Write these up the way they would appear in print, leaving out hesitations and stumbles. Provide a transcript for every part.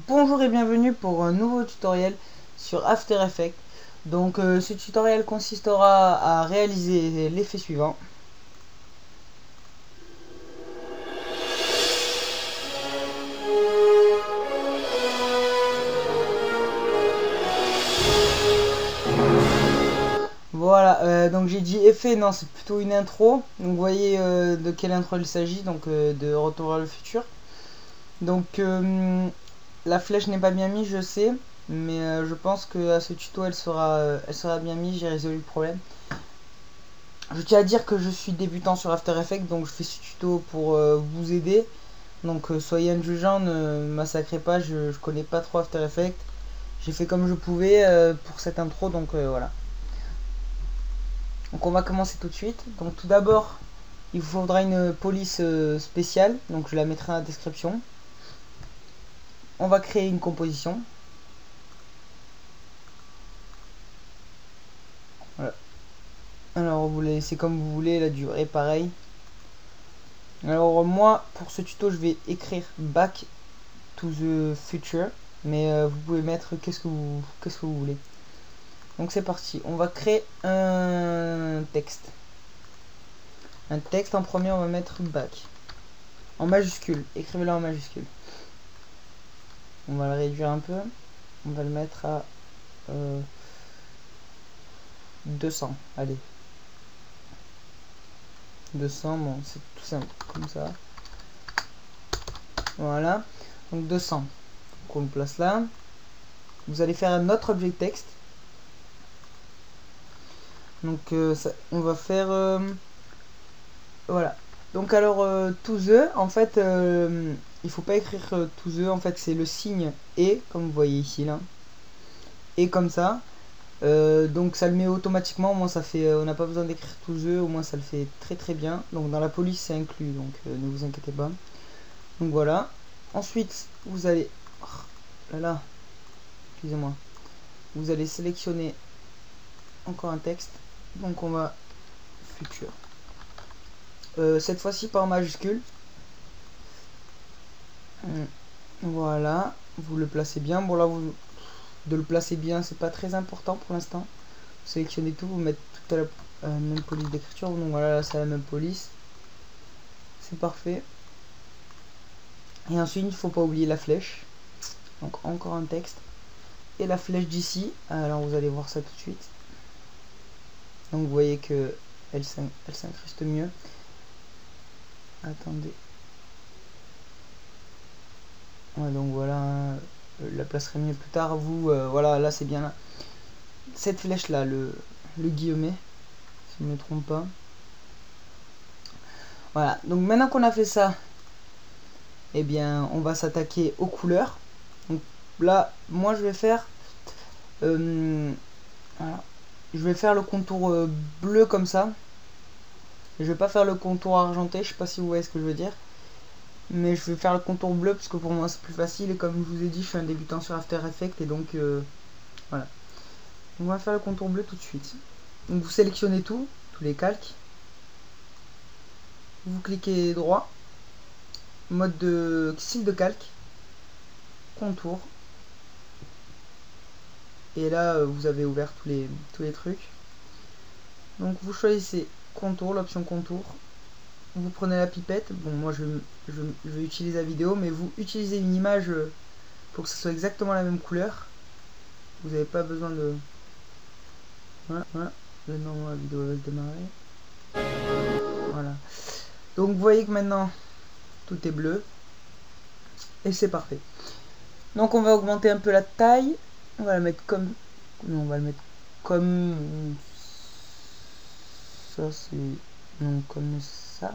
Bonjour et bienvenue pour un nouveau tutoriel sur After Effects. Donc ce tutoriel consistera à réaliser l'effet suivant. Voilà, donc j'ai dit effet, non c'est plutôt une intro. Donc vous voyez de quelle intro il s'agit, donc de Retour vers le futur. Donc la flèche n'est pas bien mise, je sais, mais je pense que à ce tuto elle sera bien mise, j'ai résolu le problème. Je tiens à dire que je suis débutant sur After Effects, donc je fais ce tuto pour vous aider. Donc soyez indulgents, ne massacrez pas, je connais pas trop After Effects. J'ai fait comme je pouvais pour cette intro, donc voilà. Donc on va commencer tout de suite. Donc tout d'abord, il vous faudra une police spéciale, donc je la mettrai dans la description. On va créer une composition. Voilà. Alors vous laissez comme vous voulez, la durée pareil. Alors moi pour ce tuto je vais écrire Back to the Future, mais vous pouvez mettre qu'est-ce que vous voulez. Donc c'est parti, on va créer un texte. Un texte en premier, on va mettre Back en majuscule, écrivez-le en majuscule. On va le réduire un peu, on va le mettre à 200, allez. 200, bon c'est tout simple, comme ça. Voilà, donc 200. Donc on le place là. Vous allez faire un autre objet texte. Donc on va faire voilà. Donc alors to the, en fait il faut pas écrire to the, en fait c'est le signe et, comme vous voyez ici là, et comme ça. Donc ça le met automatiquement, au moins ça fait, on n'a pas besoin d'écrire to the, au moins ça le fait très bien. Donc dans la police c'est inclus, donc ne vous inquiétez pas. Donc voilà. Ensuite vous allez, oh là là, excusez-moi, vous allez sélectionner encore un texte. Donc on va futur. Cette fois-ci par majuscule. Voilà, vous le placez bien. Bon là, de le placer bien, c'est pas très important pour l'instant. Vous sélectionnez tout, vous mettez tout à la même police d'écriture. Donc voilà, là c'est la même police. C'est parfait. Et ensuite, il faut pas oublier la flèche. Donc encore un texte. Et la flèche d'ici, alors vous allez voir ça tout de suite. Donc vous voyez que elle s'incruste mieux. Attendez. Ouais, donc voilà, la placerai mieux plus tard. Vous, voilà, là c'est bien là. Cette flèche là, le guillemet, si je ne me trompe pas. Voilà, donc maintenant qu'on a fait ça, eh bien on va s'attaquer aux couleurs. Donc là, moi je vais faire voilà, je vais faire le contour bleu comme ça. Je vais pas faire le contour argenté, je sais pas si vous voyez ce que je veux dire. Mais je vais faire le contour bleu parce que pour moi c'est plus facile, et comme je vous ai dit, je suis un débutant sur After Effects, et donc voilà. On va faire le contour bleu tout de suite. Donc vous sélectionnez tous les calques. Vous cliquez droit, mode de style de calque, contour. Et là vous avez ouvert tous les trucs. Donc vous choisissez contour, l'option contour. Vous prenez la pipette. Bon, moi je vais utiliser la vidéo, mais vous utilisez une image pour que ce soit exactement la même couleur. Vous n'avez pas besoin de... Voilà, voilà. Maintenant la vidéo va se démarrer. Voilà. Donc vous voyez que maintenant tout est bleu. Et c'est parfait. Donc on va augmenter un peu la taille. On va la mettre comme... Non, on va le mettre comme... Ça c'est... Non, comme ça.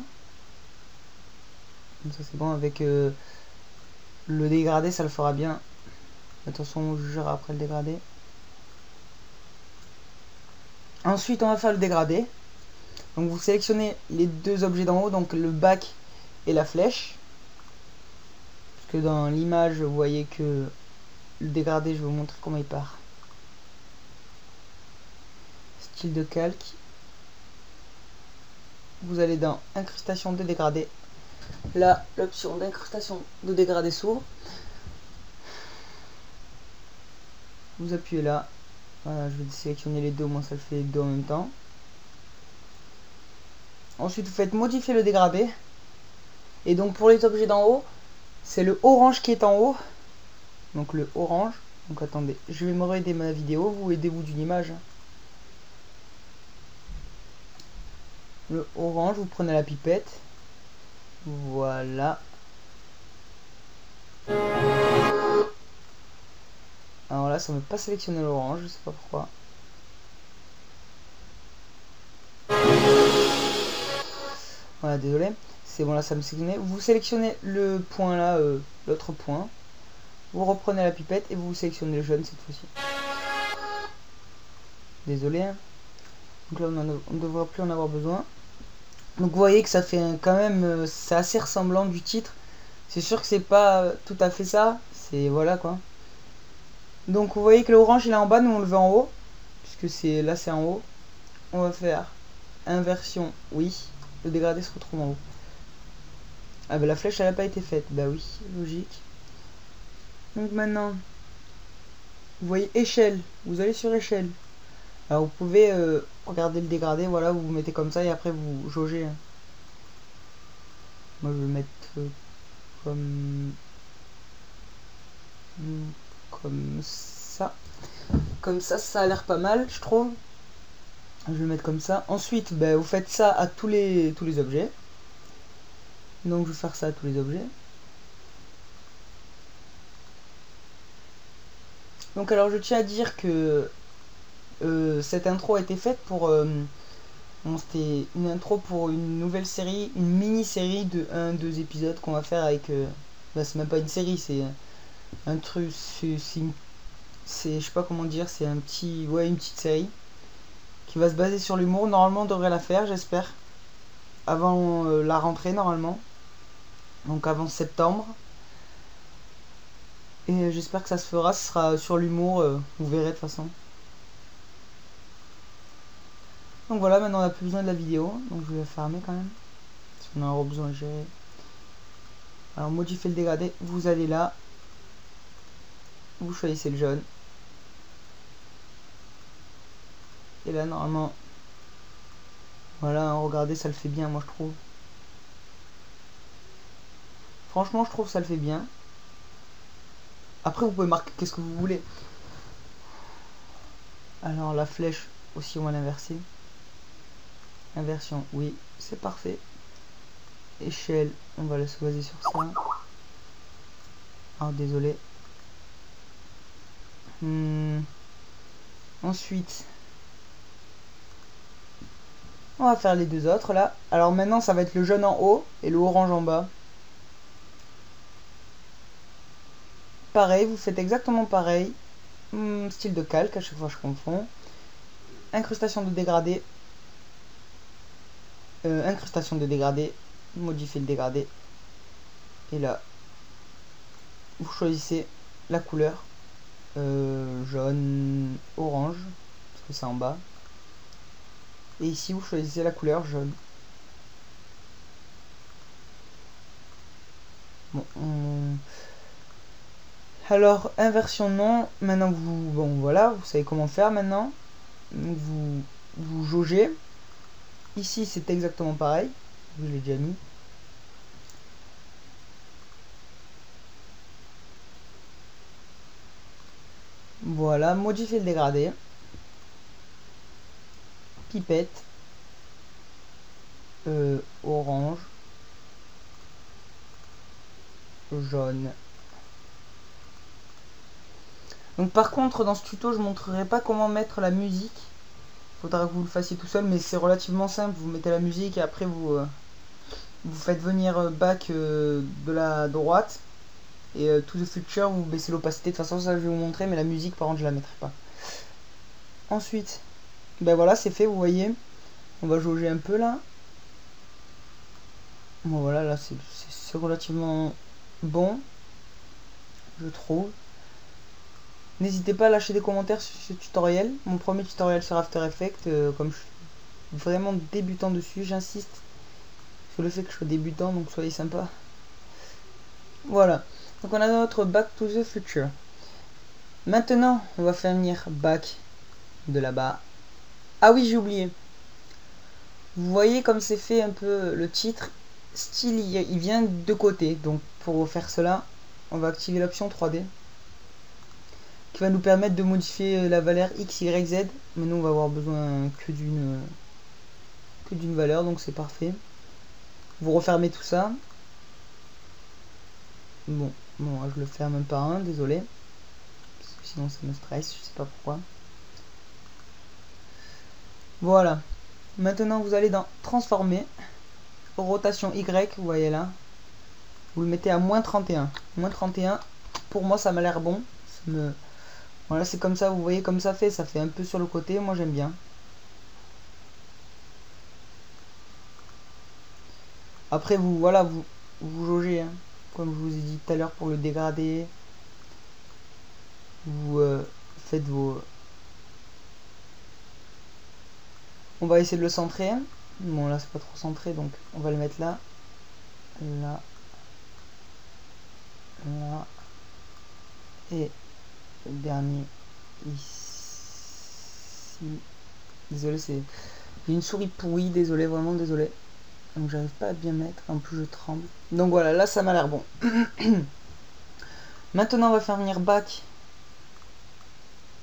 Comme ça c'est bon. Avec le dégradé, ça le fera bien. Attention, on jugera après le dégradé. Ensuite on va faire le dégradé. Donc vous sélectionnez les deux objets d'en haut, donc le bac et la flèche. Parce que dans l'image vous voyez que le dégradé, je vais vous montrer comment il part. Style de calque. Vous allez dans incrustation de dégradé. Là l'option d'incrustation de dégradé s'ouvre. vous appuyez là. Voilà, je vais sélectionner les deux, au moins ça le fait les deux en même temps. Ensuite, vous faites modifier le dégradé. Et donc pour les objets d'en haut, c'est le orange qui est en haut. Donc le orange. Donc attendez, je vais me aider ma vidéo, vous aidez-vous d'une image. Le orange, vous prenez la pipette. Voilà. Alors là, ça ne veut pas sélectionner l'orange, je sais pas pourquoi. Voilà, désolé. C'est bon, là, ça me sélectionne. Vous sélectionnez le point là, l'autre point. Vous reprenez la pipette et vous sélectionnez le jaune cette fois-ci. Désolé. Hein. Donc là, on ne devrait plus en avoir besoin. Donc vous voyez que ça fait quand même, c'est assez ressemblant du titre. C'est sûr que c'est pas tout à fait ça. C'est voilà quoi. Donc vous voyez que l'orange il est en bas, nous on le veut en haut. Puisque c'est là c'est en haut. On va faire inversion, oui. Le dégradé se retrouve en haut. Ah bah la flèche elle n'a pas été faite. Bah oui, logique. Donc maintenant, vous voyez échelle. Vous allez sur échelle. Alors vous pouvez regarder le dégradé, voilà, vous vous mettez comme ça et après vous jaugez. Hein. Moi je vais le mettre comme ça. Comme ça a l'air pas mal, je trouve. Je vais le mettre comme ça. Ensuite, ben, vous faites ça à tous les objets. Donc je vais faire ça à tous les objets. Donc alors je tiens à dire que cette intro a été faite pour... bon, c'était une intro pour une nouvelle série, une mini-série de 1-2 épisodes qu'on va faire avec... bah, c'est même pas une série, c'est un truc... C'est je sais pas comment dire, c'est un petit... Ouais, une petite série qui va se baser sur l'humour. Normalement on devrait la faire, j'espère. Avant la rentrée normalement. Donc avant septembre. Et j'espère que ça se fera, ce sera sur l'humour, vous verrez de toute façon. Donc voilà, maintenant on n'a plus besoin de la vidéo, donc je vais la fermer quand même. Parce qu'on aura besoin de gérer. Alors modifier le dégradé, vous allez là. Vous choisissez le jaune. Et là normalement, voilà, regardez, ça le fait bien moi je trouve. Franchement je trouve que ça le fait bien. Après vous pouvez marquer qu'est-ce que vous voulez. Alors la flèche aussi on va l'inverser. Inversion, oui, c'est parfait. Échelle, on va se baser sur ça. Ah désolé. Ensuite, on va faire les deux autres là. Alors maintenant ça va être le jaune en haut et le orange en bas. Pareil, vous faites exactement pareil. Style de calque, à chaque fois je confonds. Incrustation de dégradé. Incrustation de dégradé. Modifier le dégradé. Et là, vous choisissez la couleur. Jaune, orange. Parce que c'est en bas. Et ici, vous choisissez la couleur jaune. Bon, alors, inversion non. Maintenant, bon, voilà, vous savez comment faire maintenant. Donc, vous jaugez. Ici, c'est exactement pareil. Je l'ai déjà mis. Voilà, modifier le dégradé. Pipette. Orange. Jaune. Donc par contre dans ce tuto je montrerai pas comment mettre la musique. Faudra que vous le fassiez tout seul, mais c'est relativement simple. Vous mettez la musique et après vous faites venir back de la droite. Et to the future vous baissez l'opacité. De toute façon ça je vais vous montrer, mais la musique par contre je la mettrai pas. Ensuite, ben voilà c'est fait, vous voyez. On va jauger un peu là. Bon voilà, là c'est relativement bon, je trouve. N'hésitez pas à lâcher des commentaires sur ce tutoriel. Mon premier tutoriel sur After Effects, comme je suis vraiment débutant dessus, j'insiste sur le fait que je sois débutant, donc soyez sympa. Voilà, donc on a notre Back to the Future. Maintenant, on va faire venir back de là-bas. Ah oui, j'ai oublié. Vous voyez comme c'est fait un peu le titre. Style, il vient de côté. Donc pour faire cela, on va activer l'option 3D. Qui va nous permettre de modifier la valeur X, Y, Z. Mais nous, on va avoir besoin que d'une valeur. Donc c'est parfait. Vous refermez tout ça. Bon, je le ferme même par un, désolé. Parce que sinon ça me stresse, je sais pas pourquoi. Voilà. Maintenant vous allez dans transformer. Rotation Y, vous voyez là. Vous le mettez à moins 31. Moins 31, pour moi ça m'a l'air bon. Voilà, c'est comme ça, vous voyez comme ça fait un peu sur le côté, moi j'aime bien. Après vous, voilà, vous jaugez, hein. Comme je vous ai dit tout à l'heure pour le dégrader. Vous faites vos... On va essayer de le centrer. Bon là c'est pas trop centré, donc on va le mettre là. Là. Là. Et le dernier ici. Désolé, c'est... J'ai une souris pourrie, désolé, vraiment désolé. Donc j'arrive pas à bien mettre, en plus je tremble. Donc voilà, là ça m'a l'air bon. Maintenant on va faire venir back.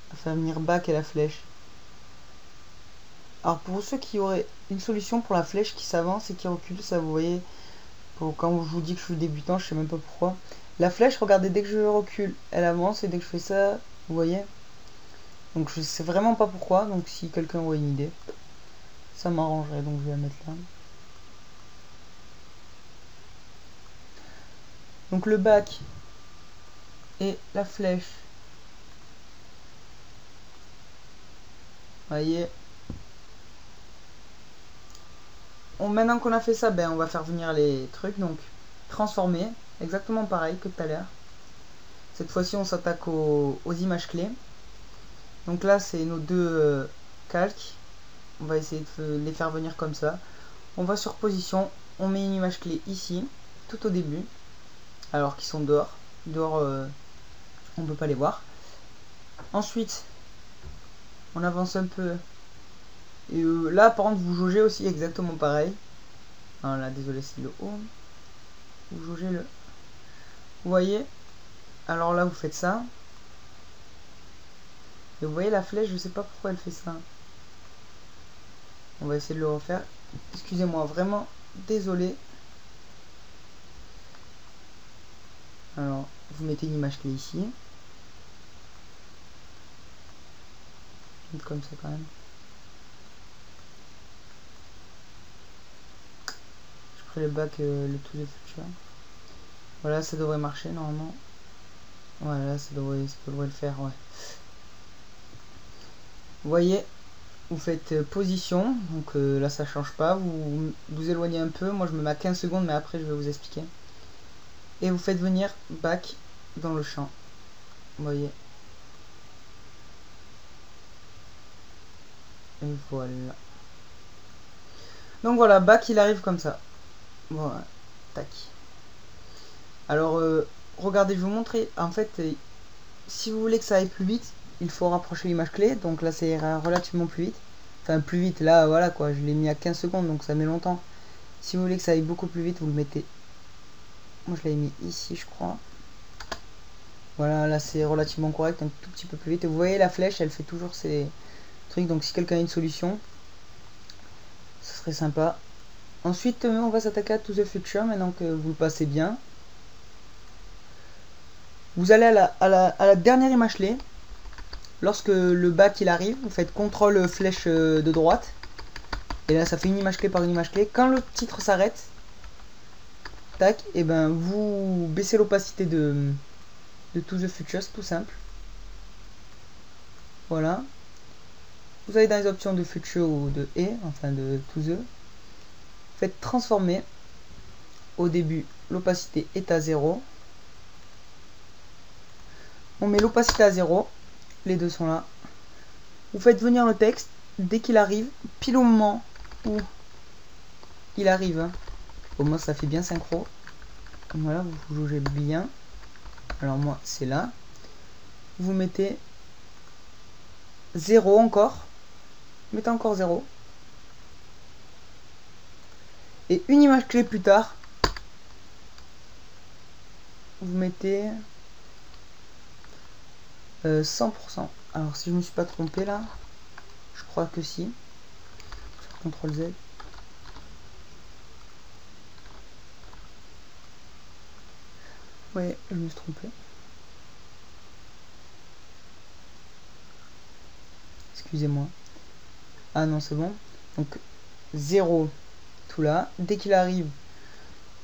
On va faire venir back et la flèche. Alors pour ceux qui auraient une solution pour la flèche qui s'avance et qui recule, ça vous voyez, quand je vous dis que je suis débutant, je sais même pas pourquoi. La flèche, regardez, dès que je recule, elle avance, et dès que je fais ça, vous voyez. Donc je sais vraiment pas pourquoi, donc si quelqu'un aurait une idée, ça m'arrangerait, donc je vais la mettre là. Donc le back et la flèche. Voyez. Maintenant qu'on a fait ça, ben on va faire venir les trucs, donc transformer, exactement pareil que tout à l'heure. Cette fois-ci on s'attaque aux images clés. Donc là c'est nos deux calques. On va essayer de les faire venir comme ça. On va sur position, on met une image clé ici, tout au début. Alors qu'ils sont dehors. Dehors, on ne peut pas les voir. Ensuite, on avance un peu. Et là, par contre, vous jaugez aussi exactement pareil. Ah là, désolé, c'est le haut. Vous jaugez le... Vous voyez? Alors là, vous faites ça. Et vous voyez la flèche, je sais pas pourquoi elle fait ça. On va essayer de le refaire. Excusez-moi, vraiment désolé. Alors, vous mettez une image clé ici. Comme ça quand même. Je ferai le back, le to the future. Voilà, ça devrait marcher normalement. Voilà, ça devrait le faire, ouais. Vous voyez, vous faites position, donc là ça change pas, vous éloignez un peu, moi je me mets à 15 secondes mais après je vais vous expliquer. Et vous faites venir back dans le champ, vous voyez. Et voilà. Donc voilà, back il arrive comme ça. Voilà, tac. Alors regardez, je vais vous montrer, en fait, si vous voulez que ça aille plus vite, il faut rapprocher l'image clé, donc là ça ira relativement plus vite. Enfin plus vite, là voilà quoi, je l'ai mis à 15 secondes donc ça met longtemps. Si vous voulez que ça aille beaucoup plus vite, vous le mettez. Moi je l'avais mis ici je crois. Voilà, là c'est relativement correct, un tout petit peu plus vite. Et vous voyez la flèche, elle fait toujours ces trucs, donc si quelqu'un a une solution, ce serait sympa. Ensuite on va s'attaquer à To The Future maintenant que vous le passez bien. Vous allez à la dernière image clé. Lorsque le back il arrive, vous faites CTRL flèche de droite. Et là ça fait une image clé par une image clé. Quand le titre s'arrête, tac, et ben vous baissez l'opacité de To The Future, c'est tout simple. Voilà. Vous allez dans les options de Future ou de E, enfin de To The. Faites transformer. Au début, l'opacité est à 0. On met l'opacité à 0. Les deux sont là. Vous faites venir le texte dès qu'il arrive, pile au moment où il arrive. Au moins ça fait bien synchro. Voilà, vous jaugez bien. Alors moi c'est là. vous mettez 0 encore. Mettez encore 0. Et une image clé plus tard, vous mettez 100%. Alors si je me suis pas trompé là, je crois que si. Sur CTRL Z. Ouais, je me suis trompé. Excusez-moi. Ah non, c'est bon. Donc 0 tout là. Dès qu'il arrive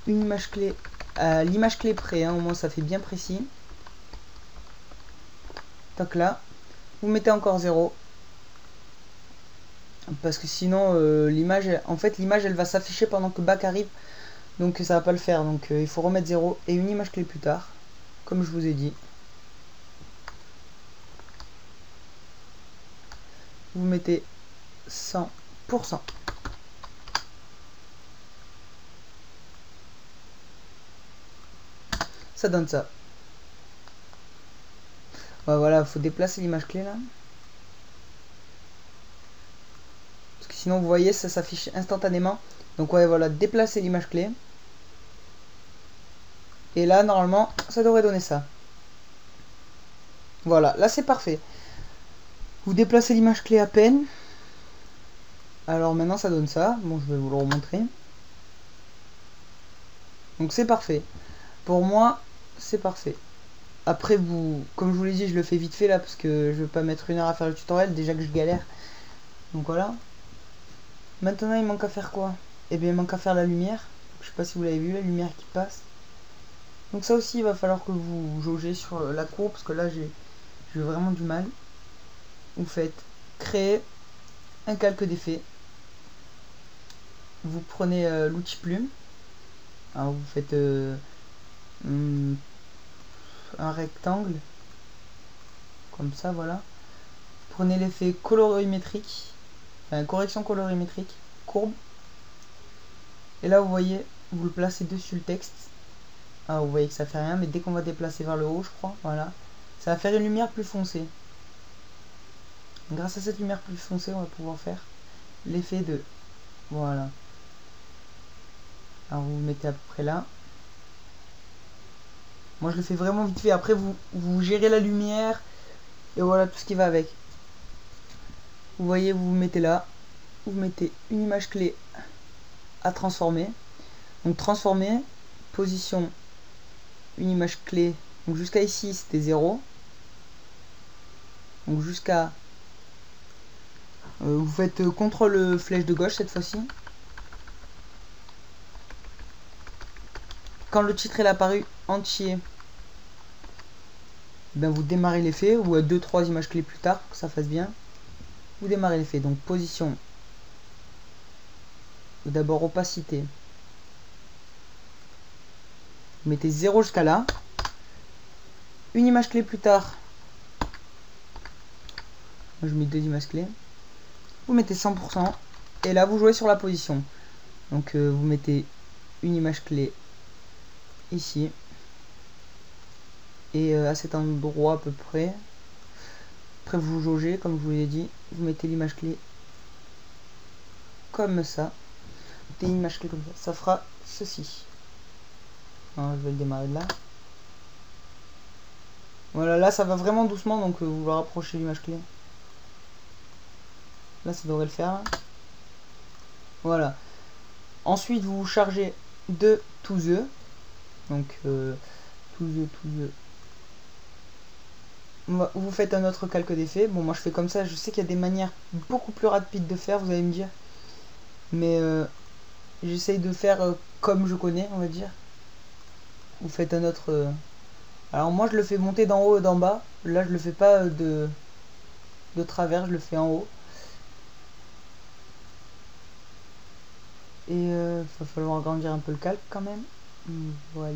une image clé, à l'image clé près, hein, au moins ça fait bien précis. Donc là, vous mettez encore 0. Parce que sinon l'image, en fait l'image elle va s'afficher pendant que back arrive. Donc ça va pas le faire. Donc il faut remettre 0 et une image clé plus tard. Comme je vous ai dit. Vous mettez 100%. Ça donne ça. Bah, voilà, faut déplacer l'image clé là. Parce que sinon vous voyez ça s'affiche instantanément. Donc ouais voilà, déplacer l'image clé. Et là normalement ça devrait donner ça. Voilà, là c'est parfait. Vous déplacez l'image clé à peine. Alors maintenant ça donne ça. Bon, je vais vous le remontrer. Donc c'est parfait. Pour moi, c'est parfait. Après, vous, comme je vous l'ai dit, je le fais vite fait là parce que je veux pas mettre 1 heure à faire le tutoriel. Déjà que je galère. Donc voilà. Maintenant, il manque à faire quoi? Eh bien, il manque à faire la lumière. Je sais pas si vous l'avez vu, la lumière qui passe. Donc ça aussi, il va falloir que vous jaugez sur la courbe parce que là, j'ai vraiment du mal. Vous faites créer un calque d'effet. Vous prenez l'outil plume. Alors vous faites un rectangle comme ça, voilà. Prenez l'effet colorimétrique, enfin, correction colorimétrique, courbe. Et là vous voyez, vous le placez dessus le texte. Ah, vous voyez que ça fait rien, mais dès qu'on va déplacer vers le haut, je crois, voilà, ça va faire une lumière plus foncée. Grâce à cette lumière plus foncée, on va pouvoir faire l'effet de, voilà. Alors vous le mettez à peu près là. Moi je le fais vraiment vite fait. Après vous gérez la lumière et voilà tout ce qui va avec. Vous voyez, vous vous mettez là. Vous mettez une image clé à transformer. Donc transformer, position, une image clé. Donc jusqu'à ici c'était 0. Donc jusqu'à... vous faites CTRL flèche de gauche cette fois-ci. Quand le titre est apparu entier, ben vous démarrez l'effet, ou à 2-3 images clés plus tard, que ça fasse bien. Vous démarrez l'effet. Donc position. D'abord opacité. Vous mettez 0 jusqu'à là. Une image clé plus tard. Moi je mets 2 images clés. Vous mettez 100%. Et là vous jouez sur la position. Donc vous mettez une image clé ici. Et à cet endroit à peu près. Après vous jaugez, comme je vous l'ai dit. Vous mettez l'image clé comme ça. Mettez une image clé comme ça. Ça fera ceci. Alors, je vais le démarrer de là. Voilà, là ça va vraiment doucement, donc vous le rapprochez l'image clé. Là ça devrait le faire. Là. Voilà. Ensuite vous chargez de to the. Donc to the. Vous faites un autre calque d'effet. Bon, moi je fais comme ça. Je sais qu'il y a des manières beaucoup plus rapides de faire, vous allez me dire. Mais j'essaye de faire comme je connais, on va dire. Vous faites un autre... Alors moi je le fais monter d'en haut et d'en bas. Là je le fais pas de travers, je le fais en haut. Et va falloir agrandir un peu le calque quand même. Voilà.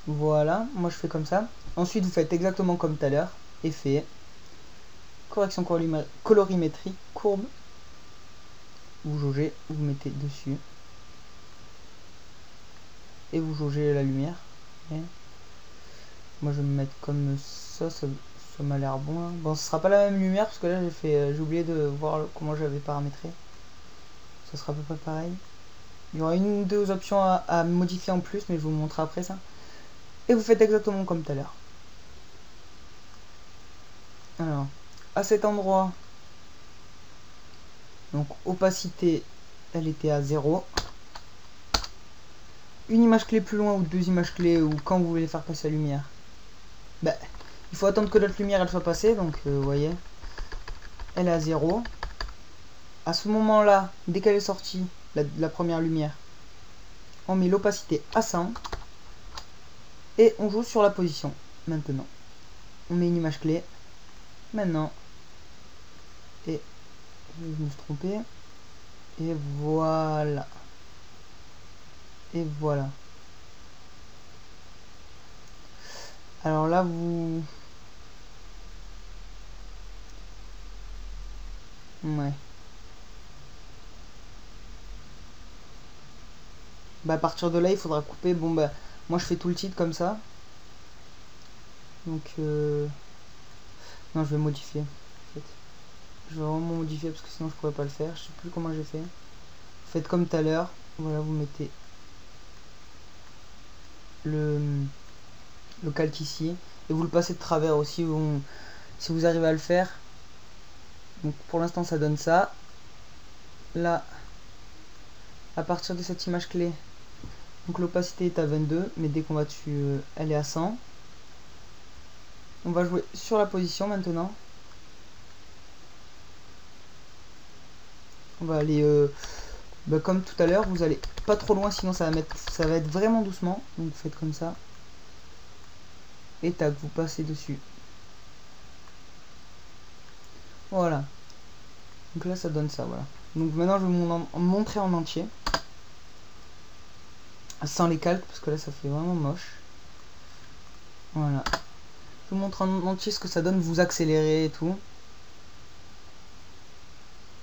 Voilà, moi je fais comme ça. Ensuite vous faites exactement comme tout à l'heure. Effet. Correction colorimétrique, courbe. Vous jaugez, vous mettez dessus. Et vous jaugez la lumière. Moi je vais me mettre comme ça, ça m'a l'air bon. Hein. Bon, ce sera pas la même lumière parce que là j'ai oublié de voir comment j'avais paramétré. Ça sera à peu près pareil. Il y aura une ou deux options à modifier en plus, mais je vous montre après ça. Et vous faites exactement comme tout à l'heure. Alors, à cet endroit, donc opacité, elle était à 0. Une image clé plus loin ou deux images clés, ou quand vous voulez faire passer la lumière, bah, il faut attendre que l'autre lumière elle soit passée. Donc vous voyez, elle est à 0. À ce moment là, dès qu'elle est sortie, la première lumière, on met l'opacité à 100 et on joue sur la position. Maintenant on met une image clé maintenant et je me suis trompé, et voilà, et voilà. Alors là vous, ouais, bah à partir de là il faudra couper. Bon bah moi je fais tout le titre comme ça, donc non, je vais modifier en fait. Je vais vraiment modifier parce que sinon je pourrais pas le faire. Je sais plus comment j'ai fait. Vous faites comme tout à l'heure. Voilà, vous mettez le calque ici et vous le passez de travers aussi, si vous arrivez à le faire. Donc pour l'instant ça donne ça. Là, à partir de cette image clé, donc l'opacité est à 22, mais dès qu'on va dessus, elle est à 100. On va jouer sur la position maintenant. On va aller bah, comme tout à l'heure, vous allez pas trop loin, sinon ça va être vraiment doucement. Donc vous faites comme ça. Et tac, vous passez dessus. Voilà. Donc là ça donne ça, voilà. Donc maintenant je vais vous montrer en entier. Sans les calques, parce que là ça fait vraiment moche. Voilà. Je vous montre en entier ce que ça donne, vous accélérez et tout.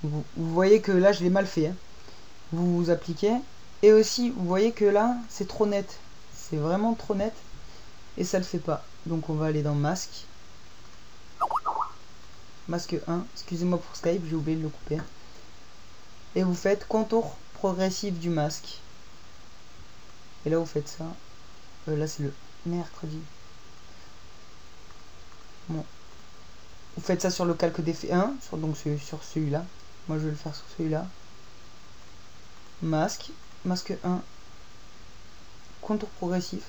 Vous voyez que là je l'ai mal fait. Hein. Vous appliquez. Et aussi vous voyez que là c'est trop net. C'est vraiment trop net. Et ça le fait pas. Donc on va aller dans masque. Masque 1. Excusez-moi pour Skype, j'ai oublié de le couper. Et vous faites contour progressif du masque. Et là vous faites ça. Là c'est le mercredi. Bon. Vous faites ça sur le calque d'effet 1. Donc sur celui-là. Moi je vais le faire sur celui-là. Masque. Masque 1. Contour progressif.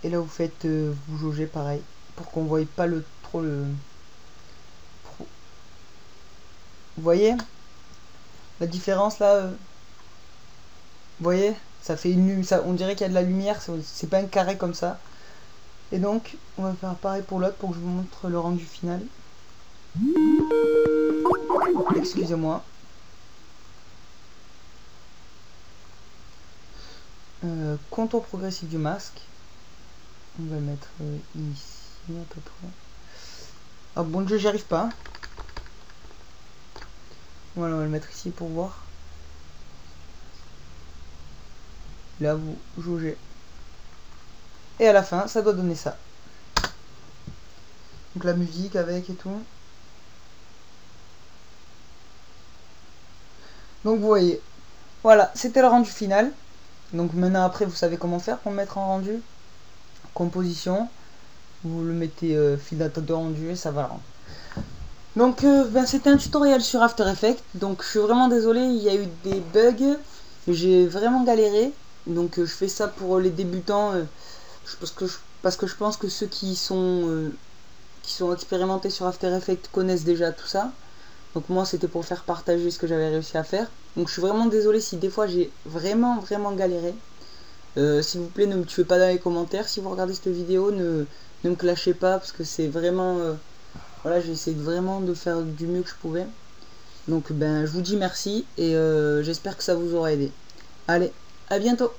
Et là vous faites, vous jaugez pareil. Pour qu'on ne voie pas trop le... Vous voyez la différence là, vous voyez, ça fait une ça, on dirait qu'il y a de la lumière, c'est pas un carré comme ça. Et donc on va faire pareil pour l'autre pour que je vous montre le rendu final. Excusez-moi. Contour progressif du masque. On va le mettre ici à peu près. Ah bon Dieu, j'y arrive pas. Voilà, on va le mettre ici pour voir. Là, vous jaugez. Et à la fin, ça doit donner ça. Donc la musique avec et tout. Donc vous voyez. Voilà, c'était le rendu final. Donc maintenant, après, vous savez comment faire pour mettre en rendu. Composition. Vous le mettez fil d'attente de rendu et ça va le rendre. Donc ben, c'était un tutoriel sur After Effects, donc je suis vraiment désolé, il y a eu des bugs, j'ai vraiment galéré, donc je fais ça pour les débutants, parce que je pense que ceux qui sont expérimentés sur After Effects connaissent déjà tout ça, donc moi c'était pour faire partager ce que j'avais réussi à faire, donc je suis vraiment désolé si des fois j'ai vraiment galéré. S'il vous plaît, ne me tuez pas dans les commentaires, si vous regardez cette vidéo, ne me clashez pas, parce que c'est vraiment... voilà, j'ai essayé vraiment de faire du mieux que je pouvais. Donc ben je vous dis merci et j'espère que ça vous aura aidé. Allez, à bientôt!